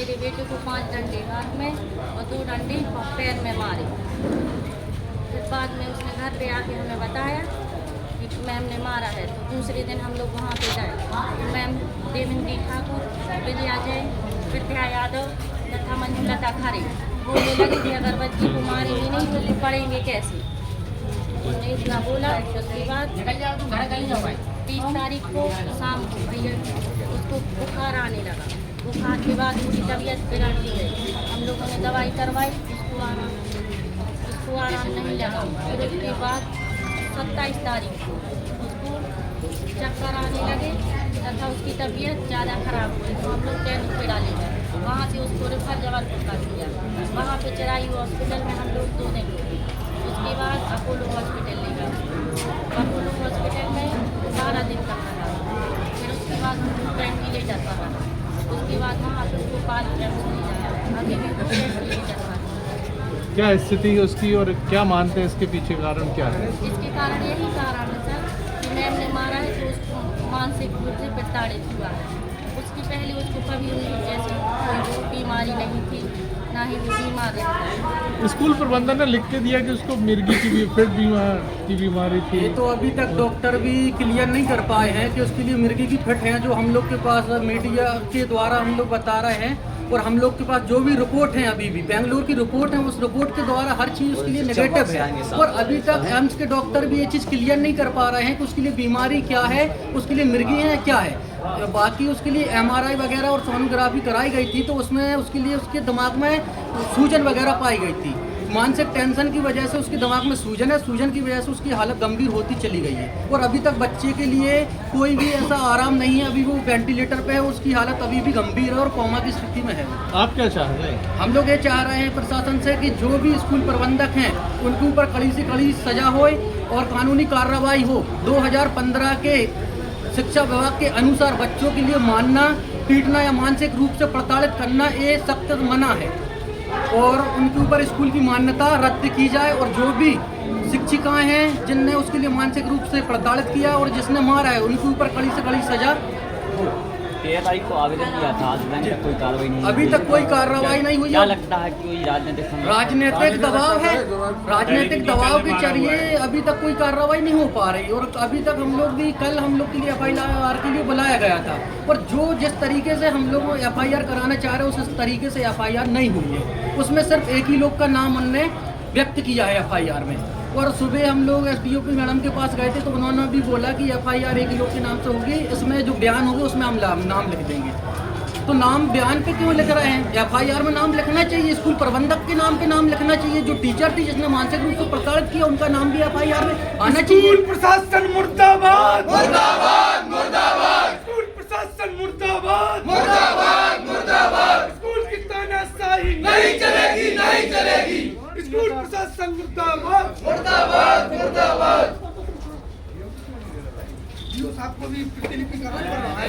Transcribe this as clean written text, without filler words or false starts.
मेरे बेटे को 5 डंडे हाथ में और 2 डंडे पैर में मारे। फिर बाद में उसने घर पे आके हमें बताया कि मैम ने मारा है। तो दूसरे दिन हम लोग वहाँ पे गए। मैम देवेंद्री ठाकुर, विजया जैन, विद्या यादव तथा मंजुलता खरे बोलने लगी कि अगर बच्ची को मारेंगे नहीं तो पढ़ेंगे कैसे। उन्होंने इतना बोला। उसके बाद 30 तारीख को शाम को भैया उसको बुखार आने लगा। बुखार के बाद उसकी तबीयत बिगड़ती गई। हम लोगों ने दवाई करवाई, उसको आराम नहीं लगा। फिर उसके बाद 27 तारीख को उसको चक्कर आने लगे तथा उसकी तबीयत ज़्यादा खराब हुई। तो हम लोग टेंट पे डाले गए। वहाँ से उसको रेफर जबलपुर का किया। वहाँ पे चराई हॉस्पिटल में हम लोग 2 दिन रुके। उसके बाद अपोलो हॉस्पिटल ले गए। अपोलो हॉस्पिटल में 12 दिन तक रहा। फिर उसके बाद हम वेंटिलेटर पर रहा। उसके बाद वहाँ पे उसको 5 ड्रग्स ले जाया। अभी भी वो वेंटिलेटर पर है। क्या स्थिति है उसकी और क्या मानते हैं इसके पीछे कारण क्या है? इसके कारण यही कारण है सर कि मैम ने मारा है तो उसको मानसिक रूप से प्रताड़ित हुआ है। उसकी पहले उसको कभी जैसे कोई बीमारी नहीं थी, ना ही वो बीमार रहता है। स्कूल प्रबंधन ने लिख के दिया कि उसको मिर्गी की फिट की बीमारी थी। ये तो अभी तक डॉक्टर भी क्लियर नहीं कर पाए हैं कि उसके लिए मिर्गी की फिट है। जो हम लोग के पास मीडिया के द्वारा हम लोग बता रहे हैं और हम लोग के पास जो भी रिपोर्ट है अभी भी बेंगलुरु की रिपोर्ट है, उस रिपोर्ट के द्वारा हर चीज़ उसके लिए नेगेटिव है। और अभी तक एम्स के डॉक्टर भी ये चीज़ क्लियर नहीं कर पा रहे हैं कि उसके लिए बीमारी क्या है, उसके लिए मिर्गी है क्या है। बाकी उसके लिए MRI वगैरह और सोनोग्राफी कराई गई थी तो उसमें उसके लिए उसके दिमाग में सूजन वगैरह पाई गई थी। मानसिक टेंशन की वजह से उसके दिमाग में सूजन है। सूजन की वजह से उसकी हालत गंभीर होती चली गई है और अभी तक बच्चे के लिए कोई भी ऐसा आराम नहीं है। अभी वो वेंटिलेटर पे है, उसकी हालत अभी भी गंभीर है और कोमा की स्थिति में है। आप क्या चाह रहे हैं? हम लोग ये चाह रहे हैं प्रशासन से कि जो भी स्कूल प्रबंधक हैं उनके ऊपर कड़ी से कड़ी सजा हो और कानूनी कार्रवाई हो। 2015 के शिक्षा विभाग के अनुसार बच्चों के लिए मारना, पीटना या मानसिक रूप से प्रताड़ित करना ये सख्त मना है और उनके ऊपर स्कूल की मान्यता रद्द की जाए। और जो भी शिक्षिकाएं हैं जिनने उसके लिए मानसिक रूप से प्रताड़ित किया और जिसने मारा है उनके ऊपर कड़ी से कड़ी सजा हो। 13 तारीख को आवेदन किया था, आज तक कोई कार्रवाई नहीं अभी तक कोई कार्रवाई नहीं हुई। क्या लगता है कि कोई राजनीतिक दबाव है, राजनीतिक दबाव के जरिए अभी तक कोई कार्रवाई नहीं हो पा रही। और अभी तक हम लोग भी कल हम लोग के लिए FIR के लिए बुलाया गया था और जो जिस तरीके से हम लोग FIR कराना चाह रहे हैं उस तरीके से FIR नहीं हुई है। उसमें सिर्फ एक ही लोग का नाम उनने व्यक्त किया है FIR में। और सुबह हम लोग SDO की मैडम के पास गए थे तो उन्होंने भी बोला कि FIR एक लोग के नाम से होगी, इसमें जो बयान होगा उसमें हम नाम लिख देंगे। तो नाम बयान पे क्यों लिख रहे हैं? FIR में नाम लिखना चाहिए, स्कूल प्रबंधक के नाम पे नाम लिखना चाहिए। जो टीचर थी जिसने मानसिक रूप से प्रताड़ित किया उनका नाम भी FIR में आना चाहिए। स्कूल प्रशासन मुर्दाबाद, मुर्दाबाद, मुर्दाबाद। स्कूल प्रशासन मुर्दाबाद, मुर्दाबाद, मुर्दाबाद। स्कूल की तानाशाही नहीं चलेगी, नहीं चलेगी। स्कूल प्रशासन मुर्दाबाद, मुर्दाबाद, मुर्दाबाद। साहब को भी प्रतिलिपि करना पड़ रहा है।